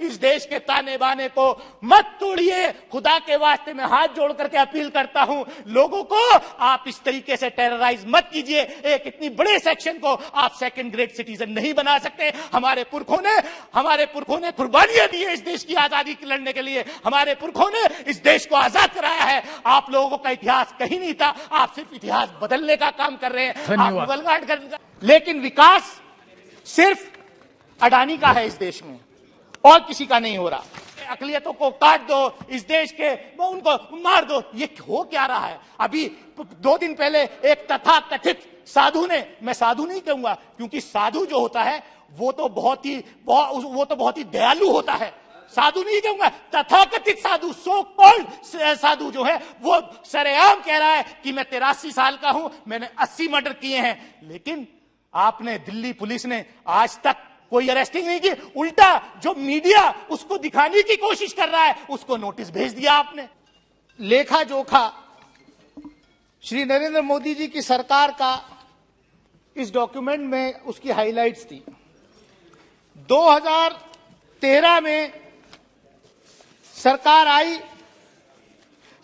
इस देश के ताने बाने को मत तोड़िए। खुदा के वास्ते मैं हाथ जोड़ करके अपील करता हूं, लोगों को आप इस तरीके से टेरराइज मत कीजिए। एक इतनी बड़े सेक्शन को आप सेकंड ग्रेड सिटीजन नहीं बना सकते। हमारे पुरखों ने कुर्बानियां दी है इस देश की आजादी लड़ने के लिए। हमारे पुरखों ने इस देश को आजाद कराया है। आप लोगों का इतिहास कहीं नहीं था, आप सिर्फ इतिहास बदलने का काम कर रहे हैं, आप मुगलगाट करने का। लेकिन विकास सिर्फ अडानी का है इस देश में, और किसी का नहीं हो रहा। अकलियतों को काट दो, इस देश के उनको मार दो, ये हो क्या रहा है? अभी 2 दिन पहले एक तथाकथित साधु ने, मैं साधु नहीं कहूंगा क्योंकि साधु जो होता है वो तो बहुत ही दयालु होता है, साधु नहीं कहूंगा, तथाकथित साधु, सो कॉल्ड साधु जो है वो सरेआम कह रहा है कि मैं 83 साल का हूं, मैंने 80 मर्डर किए हैं। लेकिन आपने, दिल्ली पुलिस ने आज तक कोई अरेस्टिंग नहीं की, उल्टा जो मीडिया उसको दिखाने की कोशिश कर रहा है उसको नोटिस भेज दिया आपने। लेखा जोखा श्री नरेंद्र मोदी जी की सरकार का इस डॉक्यूमेंट में उसकी हाइलाइट्स थी। 2013 में सरकार आई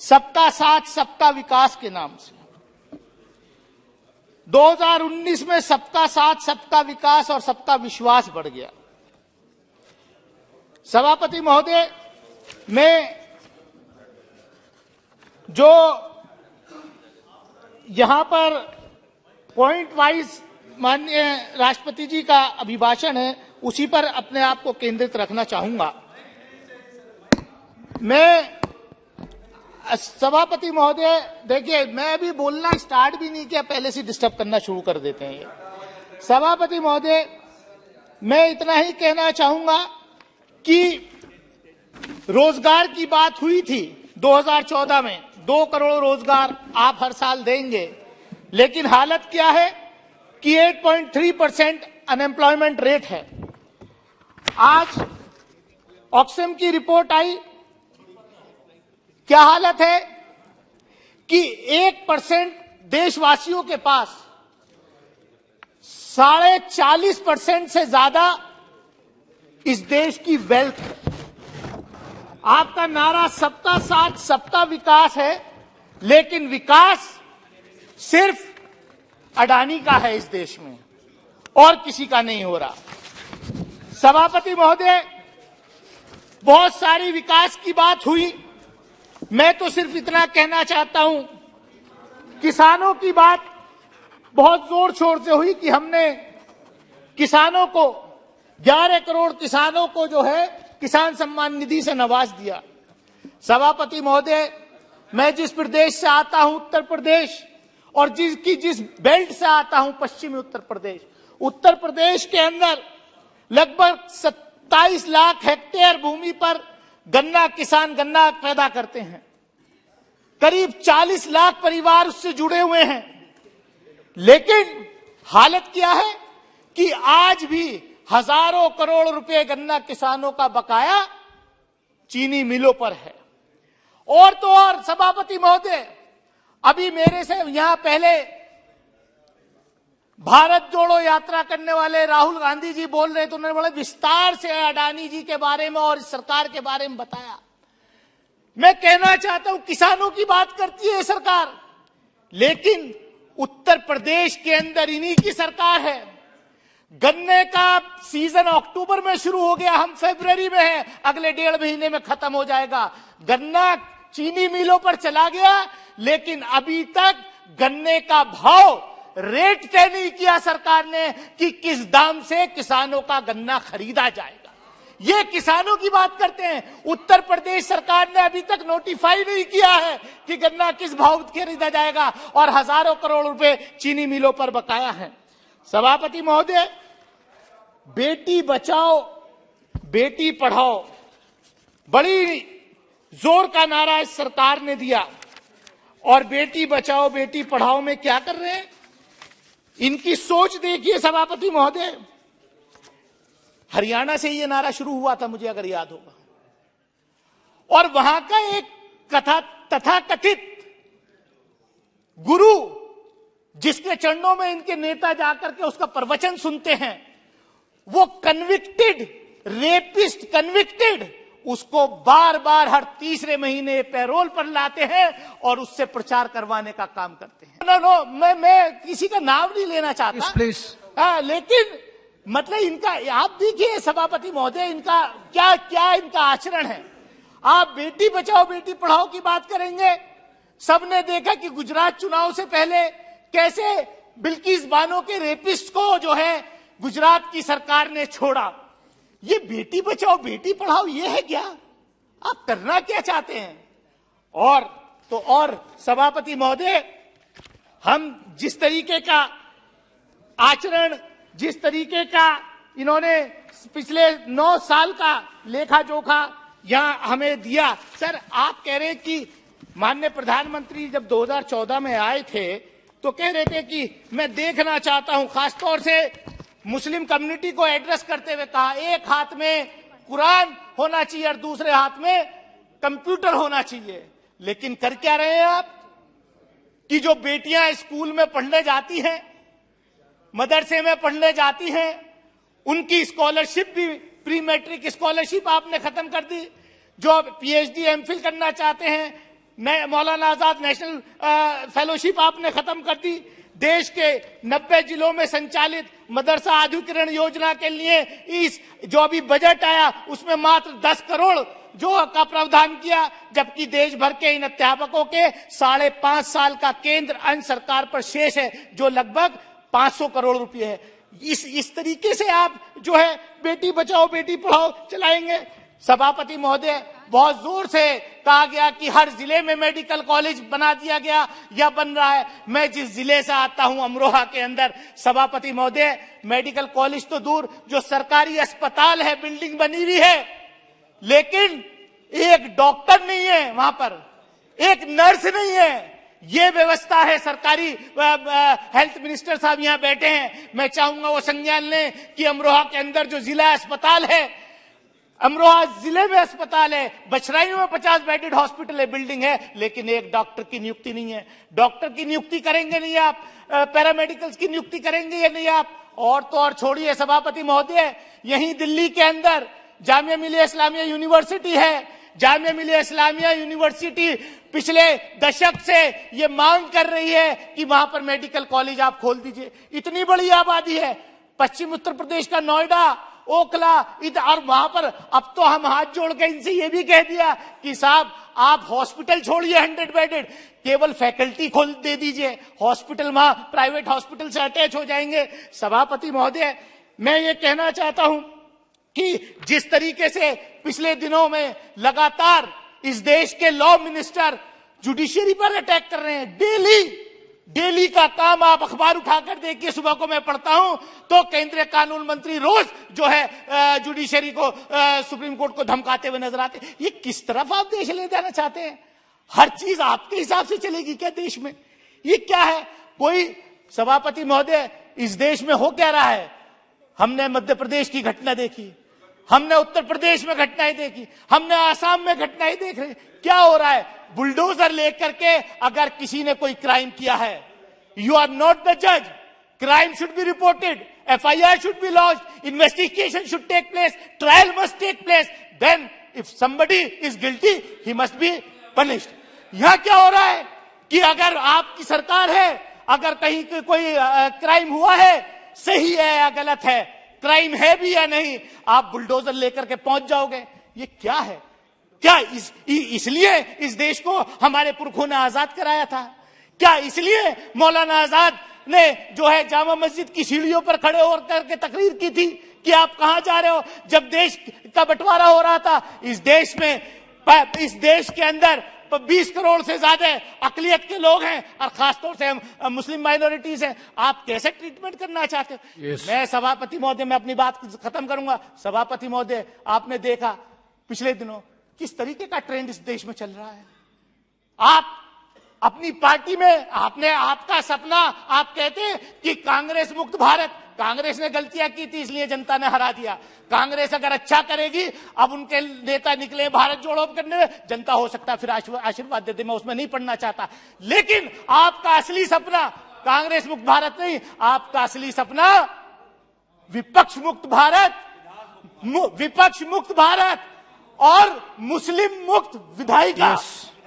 सबका साथ सबका विकास के नाम से। 2019 में सबका साथ सबका विकास और सबका विश्वास बढ़ गया। सभापति महोदय, मैं जो यहां पर पॉइंट वाइज माननीय राष्ट्रपति जी का अभिभाषण है उसी पर अपने आप को केंद्रित रखना चाहूंगा। मैं सभापति महोदय, देखिए मैं अभी बोलना स्टार्ट भी नहीं किया, पहले से डिस्टर्ब करना शुरू कर देते हैं ये। सभापति महोदय, मैं इतना ही कहना चाहूंगा कि रोजगार की बात हुई थी 2014 में, 2 करोड़ रोजगार आप हर साल देंगे, लेकिन हालत क्या है कि 8.3% अनएम्प्लॉयमेंट रेट है। आज ऑक्सफैम की रिपोर्ट आई, क्या हालत है कि 1% देशवासियों के पास 40.5% से ज्यादा इस देश की वेल्थ है। आपका नारा सबका साथ सबका विकास है, लेकिन विकास सिर्फ अडानी का है इस देश में, और किसी का नहीं हो रहा। सभापति महोदय, बहुत सारी विकास की बात हुई, मैं तो सिर्फ इतना कहना चाहता हूं, किसानों की बात बहुत जोर शोर से हुई कि हमने किसानों को 11 करोड़ किसानों को जो है किसान सम्मान निधि से नवाज दिया। सभापति महोदय, मैं जिस प्रदेश से आता हूं उत्तर प्रदेश, और जिस बेल्ट से आता हूं पश्चिमी उत्तर प्रदेश के अंदर लगभग 27 लाख हेक्टेयर भूमि पर गन्ना किसान गन्ना पैदा करते हैं। करीब 40 लाख परिवार उससे जुड़े हुए हैं। लेकिन हालत क्या है कि आज भी हजारों करोड़ रुपए गन्ना किसानों का बकाया चीनी मिलों पर है। और तो और सभापति महोदय, अभी मेरे से यहां पहले भारत जोड़ो यात्रा करने वाले राहुल गांधी जी बोल रहे थे, उन्होंने बड़े विस्तार से अडानी जी के बारे में और इस सरकार के बारे में बताया। मैं कहना चाहता हूं, किसानों की बात करती है सरकार, लेकिन उत्तर प्रदेश के अंदर इन्हीं की सरकार है। गन्ने का सीजन अक्टूबर में शुरू हो गया, हम फरवरी में हैं, अगले 1.5 महीने में खत्म हो जाएगा। गन्ना चीनी मिलों पर चला गया, लेकिन अभी तक गन्ने का भाव रेट तय नहीं किया सरकार ने कि किस दाम से किसानों का गन्ना खरीदा जाएगा। ये किसानों की बात करते हैं। उत्तर प्रदेश सरकार ने अभी तक नोटिफाई नहीं किया है कि गन्ना किस भाव खरीदा जाएगा, और हजारों करोड़ रुपए चीनी मिलों पर बकाया है। सभापति महोदय, बेटी बचाओ बेटी पढ़ाओ बड़ी जोर का नारा इस सरकार ने दिया, और बेटी बचाओ बेटी पढ़ाओ में क्या कर रहे हैं, इनकी सोच देखिए सभापति महोदय। हरियाणा से ये नारा शुरू हुआ था, मुझे अगर याद होगा, और वहां का एक तथाकथित गुरु जिसके चरणों में इनके नेता जाकर के उसका प्रवचन सुनते हैं, वो कन्विक्टेड रेपिस्ट कन्विक्टेड, उसको बार बार हर तीसरे महीने पैरोल पर लाते हैं और उससे प्रचार करवाने का काम करते हैं। नो, मैं किसी का नाम नहीं लेना चाहता प्लीज। लेकिन मतलब इनका आप देखिए सभापति महोदय, इनका क्या क्या इनका आचरण है। आप बेटी बचाओ बेटी पढ़ाओ की बात करेंगे। सबने देखा कि गुजरात चुनाव से पहले कैसे बिल्किस बानो के रेपिस्ट को जो है गुजरात की सरकार ने छोड़ा। ये बेटी बचाओ बेटी पढ़ाओ ये है क्या? आप करना क्या चाहते हैं? और सभापति महोदय, हम जिस तरीके का आचरण, जिस तरीके का इन्होंने पिछले 9 साल का लेखा जोखा यहां हमें दिया। सर, आप कह रहे हैं कि माननीय प्रधानमंत्री जब 2014 में आए थे तो कह रहे थे कि मैं देखना चाहता हूं, खासतौर से मुस्लिम कम्युनिटी को एड्रेस करते हुए कहा, एक हाथ में कुरान होना चाहिए और दूसरे हाथ में कंप्यूटर होना चाहिए। लेकिन कर क्या रहे हैं आप कि जो बेटियां स्कूल में पढ़ने जाती हैं, मदरसे में पढ़ने जाती हैं, उनकी स्कॉलरशिप भी, प्री मैट्रिक स्कॉलरशिप आपने खत्म कर दी। जो पीएचडी एमफिल करना चाहते हैं, मौलाना आजाद नेशनल फेलोशिप आपने खत्म कर दी। देश के 90 जिलों में संचालित मदरसा आधुनिकीकरण योजना के लिए इस जो अभी बजट आया उसमें मात्र 10 करोड़ जो का प्रावधान किया, जबकि देश भर के इन अध्यापकों के 5.5 साल का केंद्र अन्य सरकार पर शेष है जो लगभग 500 करोड़ रुपए है। इस तरीके से आप जो है बेटी बचाओ बेटी पढ़ाओ चलाएंगे। सभापति महोदय, बहुत जोर से कहा गया कि हर जिले में मेडिकल कॉलेज बना दिया गया या बन रहा है। मैं जिस जिले से आता हूं अमरोहा के अंदर, सभापति महोदय, मेडिकल कॉलेज तो दूर, जो सरकारी अस्पताल है बिल्डिंग बनी हुई है, लेकिन एक डॉक्टर नहीं है वहां पर, एक नर्स नहीं है। ये व्यवस्था है सरकारी। हेल्थ मिनिस्टर साहब यहां बैठे हैं, मैं चाहूंगा वो संज्ञान लें कि अमरोहा के अंदर जो जिला अस्पताल है, अमरोहा जिले में अस्पताल है, बछराई में 50 बेडेड हॉस्पिटल है, बिल्डिंग है, लेकिन एक डॉक्टर की नियुक्ति नहीं है। डॉक्टर की नियुक्ति करेंगे नहीं आप, पैरामेडिकल्स की नियुक्ति करेंगे या नहीं आप? और तो और छोड़िए सभापति महोदय, यहीं दिल्ली के अंदर जामिया मिलिया इस्लामिया यूनिवर्सिटी है। जामिया मिलिया इस्लामिया यूनिवर्सिटी पिछले दशक से ये मांग कर रही है कि वहां पर मेडिकल कॉलेज आप खोल दीजिए। इतनी बड़ी आबादी है, पश्चिम उत्तर प्रदेश का नोएडा, ओखला, और वहां पर अब तो हम हाथ जोड़ के इनसे ये भी कह दिया कि साहब आप हॉस्पिटल छोड़िए 100 बेडेड, केवल फैकल्टी खोल दे दीजिए, हॉस्पिटल वहां प्राइवेट हॉस्पिटल से अटैच हो जाएंगे। सभापति महोदय, मैं ये कहना चाहता हूं कि जिस तरीके से पिछले दिनों में लगातार इस देश के लॉ मिनिस्टर जुडिशरी पर अटैक कर रहे हैं, डेली का काम आप अखबार उठाकर देखिए, सुबह को मैं पढ़ता हूं तो केंद्रीय कानून मंत्री रोज जो है जुडिशरी को, सुप्रीम कोर्ट को धमकाते हुए नजर आते हैं। ये किस तरफ आप देश ले जाना चाहते हैं? हर चीज आपके हिसाब से चलेगी क्या देश में? ये क्या है? कोई सभापति महोदय, इस देश में हो क्या रहा है? हमने मध्य प्रदेश की घटना देखी, हमने उत्तर प्रदेश में घटनाएं देखी, हमने आसाम में घटनाएं देख रहे हैं। क्या हो रहा है? बुलडोजर लेकर के अगर किसी ने कोई क्राइम किया है, यू आर नॉट द जज, crime should be reported, FIR should be launched, investigation should take place, trial must take place, then if somebody is guilty he must be punished. यहां क्या हो रहा है कि अगर आपकी सरकार है, अगर कहीं कोई क्राइम हुआ है, सही है या गलत है, क्राइम है भी या नहीं, आप बुलडोजर लेकर के पहुंच जाओगे। ये क्या है? क्या इसलिए इस देश को हमारे पुरखों ने आजाद कराया था? क्या इसलिए मौलाना आजाद ने जो है जामा मस्जिद की सीढ़ियों पर खड़े होकर के तकरीर की थी कि आप कहां जा रहे हो? जब देश का बंटवारा हो रहा था, इस देश के अंदर 20 करोड़ से ज्यादा अकलियत के लोग हैं और खासतौर से मुस्लिम माइनॉरिटीज हैं। आप कैसे ट्रीटमेंट करना चाहते हो? yes. मैं सभापति महोदय, मैं अपनी बात खत्म करूंगा। सभापति महोदय, आपने देखा पिछले दिनों किस तरीके का ट्रेंड इस देश में चल रहा है। आप अपनी पार्टी में आपका सपना, आप कहते हैं कि कांग्रेस मुक्त भारत, कांग्रेस ने गलतियां की थी इसलिए जनता ने हरा दिया। कांग्रेस अगर अच्छा करेगी, अब उनके नेता निकले भारत जोड़ो करने में, जनता हो सकता है फिर आशीर्वाद दे दे, मैं उसमें नहीं पढ़ना चाहता। लेकिन आपका असली सपना कांग्रेस मुक्त भारत नहीं, आपका असली सपना विपक्ष मुक्त भारत, विपक्ष मुक्त भारत और मुस्लिम मुक्त विधायिका,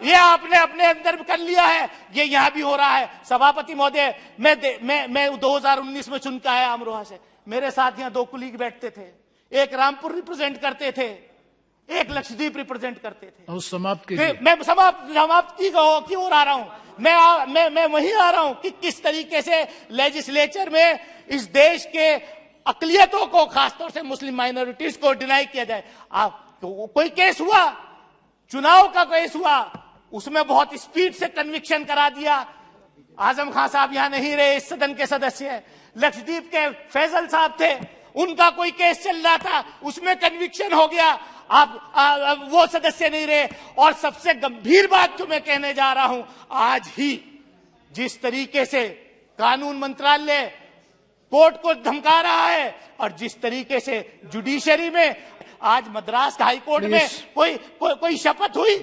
ये आपने अपने अंदर कर लिया है, ये यहां भी हो रहा है। सभापति महोदय, मैं 2019 में चुन के आया अमरोहा से। मेरे साथ यहां 2 कुलीग बैठते थे, एक रामपुर रिप्रेजेंट करते थे, एक लक्षद्वीप रिप्रेजेंट करते थे। समाप्त कीजिए। मैं समाप्त की ओर आ रहा हूं। मैं वहीं आ रहा हूं कि किस तरीके से लेजिस्लेचर में इस देश के अकलियतों को, खासतौर से मुस्लिम माइनॉरिटीज को डिनाई किया जाए। तो कोई केस हुआ, चुनाव का केस हुआ, उसमें बहुत स्पीड से कन्विक्शन करा दिया। आजम खान साहब यहां नहीं रहे, इस सदन के सदस्य हैं। लक्षद्वीप के फैजल साहब थे, उनका कोई केस चल रहा था, उसमें कन्विक्शन हो गया। आप वो सदस्य नहीं रहे। और सबसे गंभीर बात जो मैं कहने जा रहा हूं, आज ही जिस तरीके से कानून मंत्रालय कोर्ट को धमका रहा है और जिस तरीके से जुडिशरी में आज मद्रास हाई कोर्ट में कोई शपथ हुई,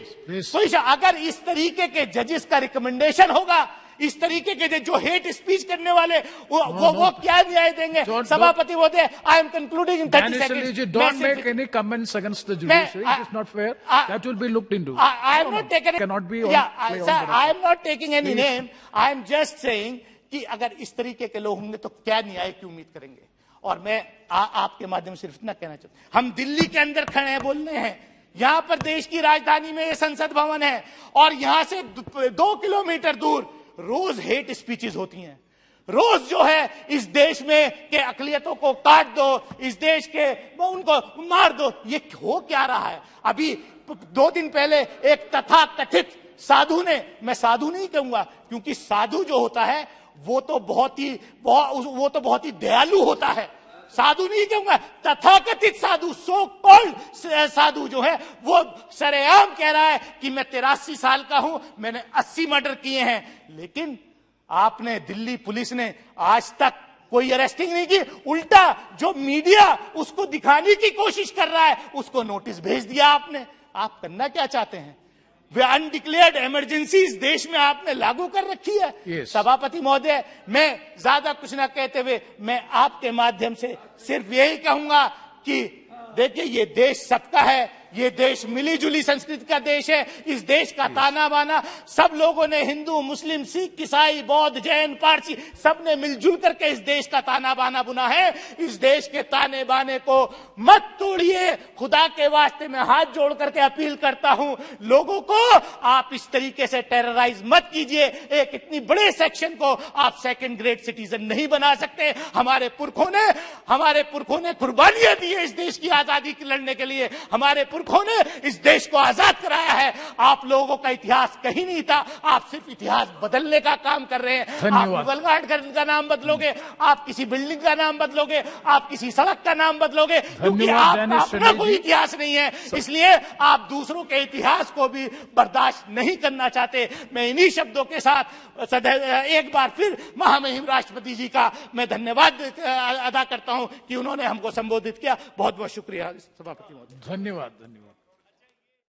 अगर इस तरीके के जजेस का रिकमेंडेशन होगा, इस तरीके के जो हेट स्पीच करने वाले वो क्या न्याय देंगे? सभापति महोदय, I am concluding in 30 seconds. Don't make any comments against the judiciary. It is not fair. That will be looked into. I am not taking. Cannot be. Sir, I am not taking any name. I am just saying कि अगर इस तरीके के लोग होंगे तो क्या न्याय की उम्मीद करेंगे? और मैं आपके माध्यम से इतना कहना चाहता हूं, हम दिल्ली के अंदर खड़े हैं, बोल रहे हैं, यहां पर देश की राजधानी में ये संसद भवन है और यहां से 2 किलोमीटर दूर रोज हेट स्पीचेस होती हैं। रोज जो है इस देश में के अकलियतों को काट दो, इस देश के उनको मार दो, ये हो क्या रहा है? अभी 2 दिन पहले एक तथाकथित साधु ने, मैं साधु नहीं कहूंगा क्योंकि साधु जो होता है वो तो बहुत ही दयालु होता है, साधु नहीं कहूंगा, तथाकथित साधु, सो कॉल्ड साधु जो है वो सरेआम कह रहा है कि मैं 83 साल का हूं, मैंने 80 मर्डर किए हैं। लेकिन आपने, दिल्ली पुलिस ने आज तक कोई अरेस्टिंग नहीं की, उल्टा जो मीडिया उसको दिखाने की कोशिश कर रहा है उसको नोटिस भेज दिया आपने। आप करना क्या चाहते हैं? वे अनडिक्लेयर्ड इमरजेंसी इस देश में आपने लागू कर रखी है। yes. सभापति महोदय, मैं ज्यादा कुछ ना कहते हुए मैं आपके माध्यम से सिर्फ यही कहूंगा कि देखिए, ये देश सबका है, ये देश मिली जुली संस्कृति का देश है। इस देश का ताना बाना सब लोगों ने, हिंदू, मुस्लिम, सिख, ईसाई, बौद्ध, जैन, पारसी, सब ने मिलजुल करके इस देश का ताना बाना बुना है। इस देश के ताने बाने को मत तोड़िए। खुदा के वास्ते मैं हाथ जोड़ करके अपील करता हूं लोगों को, आप इस तरीके से टेरराइज मत कीजिए। एक इतनी बड़े सेक्शन को आप 2nd ग्रेड सिटीजन नहीं बना सकते। हमारे पुरखों ने कुर्बानियां दी है इस देश की आजादी की लड़ने के लिए। हमारे पुरखों ने इस देश को आजाद कराया है। आप लोगों का इतिहास कहीं नहीं था, आप सिर्फ इतिहास बदलने का काम कर रहे हैं। आप मुगल घाट का नाम बदलोगे, आप किसी बिल्डिंग का नाम बदलोगे, आप किसी सड़क का नाम बदलोगे, क्योंकि आपका अपना कोई इतिहास नहीं है। इसलिए आप दूसरों के इतिहास को भी बर्दाश्त नहीं करना चाहते। मैं इन्हीं शब्दों के साथ एक बार फिर महामहिम राष्ट्रपति जी का मैं धन्यवाद अदा करता हूं कि उन्होंने हमको संबोधित किया। बहुत बहुत शुक्रिया सभापति महोदय। धन्यवाद।